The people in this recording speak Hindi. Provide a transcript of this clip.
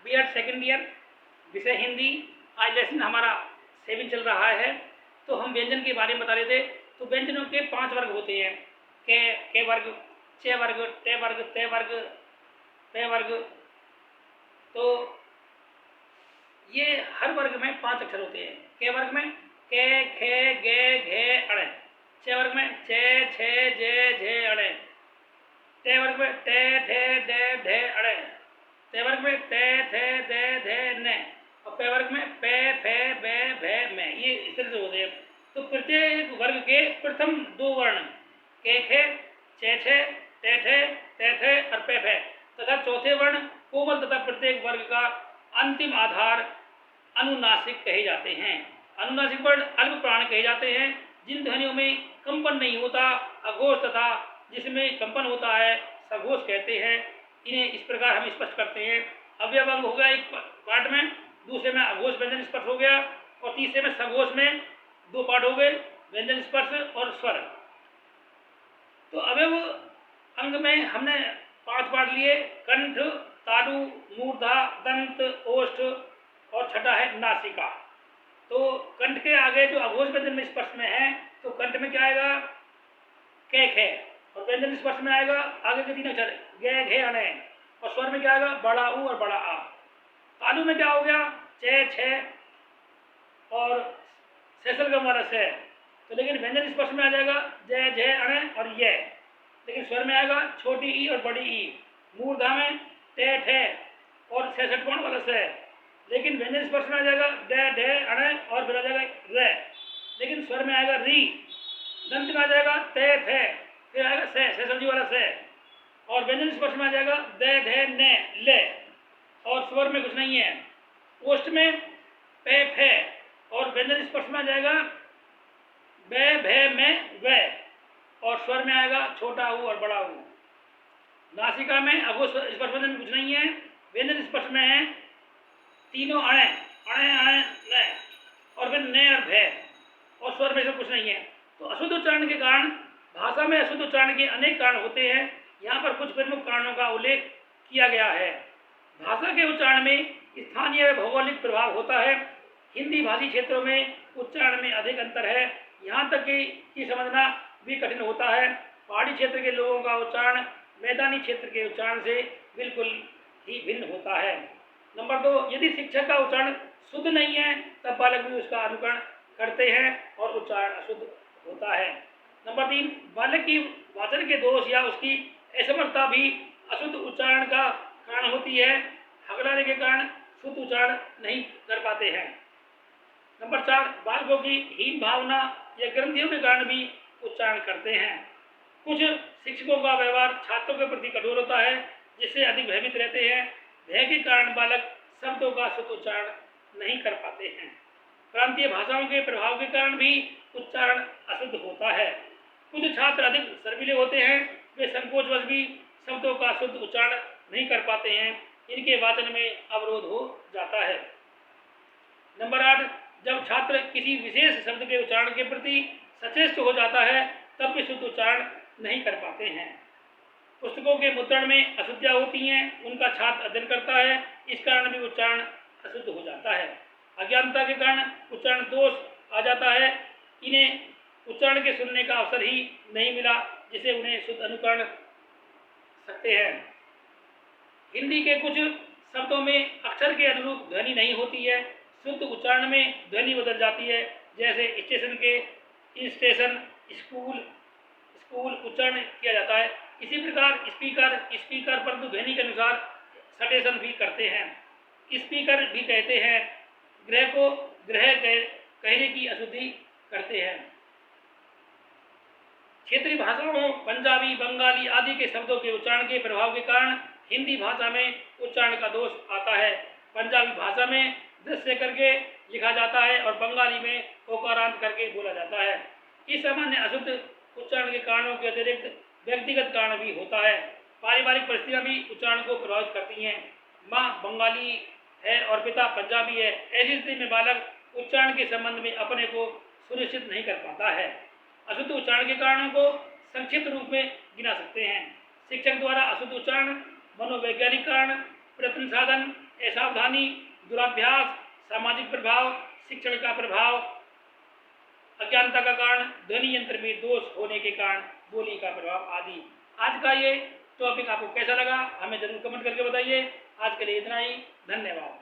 B.Ed सेकेंड ईयर, विषय हिंदी। आज लेसन हमारा 7 चल रहा है। तो हम व्यंजन के बारे में बता रहे थे। तो व्यंजनों के 5 वर्ग होते हैं, के वर्ग, चे वर्ग, टे वर्ग, ते वर्ग, पे वर्ग। तो ये हर वर्ग में 5 अक्षर होते हैं। के वर्ग में के, खे, गे, घे, अड़े। चे वर्ग में चे, छे, जे, झे, अड़े। टे वर्ग में टे, ठे, डे, ढे, अड़े। ते वर्ग में ते, थे, दे, धे, ने। और पे वर्ग में पे, फे, बे, भे, में। ये इस तरह से होते हैं। तो प्रत्येक वर्ग के प्रथम 2 वर्ण के, खे, चे, छे, ते, थे और पे, फे तथा चौथे वर्ण कोमल तथा प्रत्येक वर्ग का अंतिम आधार अनुनासिक कहे जाते हैं। अनुनासिक वर्ण अल्प प्राण कहे जाते हैं, जिन ध्वनियों में कंपन नहीं होता। अघोष तथा जिसमें कंपन होता है सघोष कहते हैं। इन्हें इस प्रकार हम स्पष्ट करते हैं। अवयव अंग हो गया एक पार्ट में, दूसरे में अघोष व्यंजन स्पर्श हो गया और तीसरे में सघोष में 2 पार्ट हो गए, व्यंजन स्पर्श और स्वर। तो अवयव अंग में हमने 5 पार्ट लिए, कंठ, तालु, मूर्धा, दंत, ओष्ठ और छठा है नासिका। तो कंठ के आगे जो अघोष व्यंजन में स्पर्श में है, तो कंठ में क्या आएगा, के, खे, और व्यंजन स्पर्श में आएगा आगे के 3 अक्षर गे, घे, अणे। और स्वर में क्या आएगा, बड़ा ऊ और बड़ा आ। तालु में क्या हो गया, चे, छे और सेसलगम वाला से। तो लेकिन व्यंजन स्पर्श में आ जाएगा जय, झे, अणे और ये। लेकिन स्वर में आएगा छोटी ई और बड़ी ई। मूर्धा में टे, ठे और 66 कोण वाला से। लेकिन व्यंजन स्पर्श में आ जाएगा डे, ढे, अणे और फिर आ जाएगा रे। लेकिन स्वर में आएगा री। दंत में आ जाएगा ते, थे, फिर आएगा से सब्जी वाला से। और व्यंजन स्पर्श में आ जाएगा दे, धे, ने, ले। और स्वर में कुछ नहीं है। ओष्ठ में पे, फे और व्यंजन स्पर्श में आ जाएगा बे, भे, में, वे। और स्वर में आएगा छोटा ऊ और बड़ा ऊ। नासिका में अघोष स्पर्श व्यंजन कुछ नहीं है। व्यंजन स्पर्श में है तीनों अणे, अणे, अणे, ने और फिर ने और भे। और स्वर में से कुछ नहीं है। तो अशुद्ध उच्चारण के कारण, भाषा में अशुद्ध उच्चारण के अनेक कारण होते हैं। यहाँ पर कुछ प्रमुख कारणों का उल्लेख किया गया है। भाषा के उच्चारण में स्थानीय व भौगोलिक प्रभाव होता है। हिंदी भाषी क्षेत्रों में उच्चारण में अधिक अंतर है, यहाँ तक कि समझना भी कठिन होता है। पहाड़ी क्षेत्र के लोगों का उच्चारण मैदानी क्षेत्र के उच्चारण से बिल्कुल ही भिन्न होता है। नंबर 2, यदि शिक्षक का उच्चारण शुद्ध नहीं है तब बालक भी उसका अनुकरण करते हैं और उच्चारण अशुद्ध होता है। नंबर 3, बालक की वाचन के दोष या उसकी असमर्थता भी अशुद्ध उच्चारण का कारण होती है। हकलाने के कारण शुद्ध उच्चारण नहीं कर पाते हैं। नंबर 4, बालकों की हीन भावना या ग्रंथियों के कारण भी उच्चारण करते हैं। कुछ शिक्षकों का व्यवहार छात्रों के प्रति कठोर होता है, जिससे अधिक भयभीत रहते हैं। भय के कारण बालक शब्दों का शुद्ध उच्चारण नहीं कर पाते हैं। प्रांतीय भाषाओं के प्रभाव के कारण भी उच्चारण अशुद्ध होता है। कुछ छात्र अधिक शर्मीले होते हैं, वे संकोचवश भी शब्दों का शुद्ध उच्चारण नहीं कर पाते हैं, इनके वाचन में अवरोध हो जाता है। नंबर 8, जब छात्र किसी विशेष शब्द के उच्चारण के प्रति सचेष्ट हो जाता है तब भी शुद्ध उच्चारण नहीं कर पाते हैं। पुस्तकों के मुद्रण में अशुद्धियाँ होती हैं, उनका छात्र अध्ययन करता है, इस कारण भी उच्चारण अशुद्ध हो जाता है। अज्ञानता के कारण उच्चारण दोष आ जाता है, इन्हें उच्चारण के सुनने का अवसर ही नहीं मिला जिसे उन्हें शुद्ध अनुकरण सकते हैं। हिंदी के कुछ शब्दों में अक्षर के अनुरूप ध्वनि नहीं होती है, शुद्ध उच्चारण में ध्वनि बदल जाती है। जैसे स्टेशन के स्टेशन, स्कूल, स्कूल उच्चारण किया जाता है। इसी प्रकार स्पीकर, स्पीकर परंतु ध्वनि के अनुसार सटेशन भी करते हैं, स्पीकर भी कहते हैं। ग्रह को ग्रह कहने की अशुद्धि करते हैं। क्षेत्रीय भाषाओं पंजाबी, बंगाली आदि के शब्दों के उच्चारण के प्रभाव के कारण हिंदी भाषा में उच्चारण का दोष आता है। पंजाबी भाषा में दृश्य करके लिखा जाता है और बंगाली में ओकारांत करके बोला जाता है। इस सामान्य अशुद्ध उच्चारण के कारणों के अतिरिक्त व्यक्तिगत कारण भी होता है। पारिवारिक परिस्थितियाँ भी उच्चारण को प्रभावित करती हैं। माँ बंगाली है और पिता पंजाबी है, ऐसी स्थिति में बालक उच्चारण के संबंध में अपने को सुनिश्चित नहीं कर पाता है। अशुद्ध उच्चारण के कारणों को संक्षिप्त रूप में गिना सकते हैं। शिक्षक द्वारा अशुद्ध उच्चारण, मनोवैज्ञानिक कारण, प्रयत्न साधन, असावधानी, दुराभ्यास, सामाजिक प्रभाव, शिक्षण का प्रभाव, अज्ञानता का कारण, ध्वनि यंत्र में दोष होने के कारण बोली का प्रभाव आदि। आज का ये टॉपिक आपको कैसा लगा हमें जरूर कमेंट करके बताइए। आज के लिए इतना ही, धन्यवाद।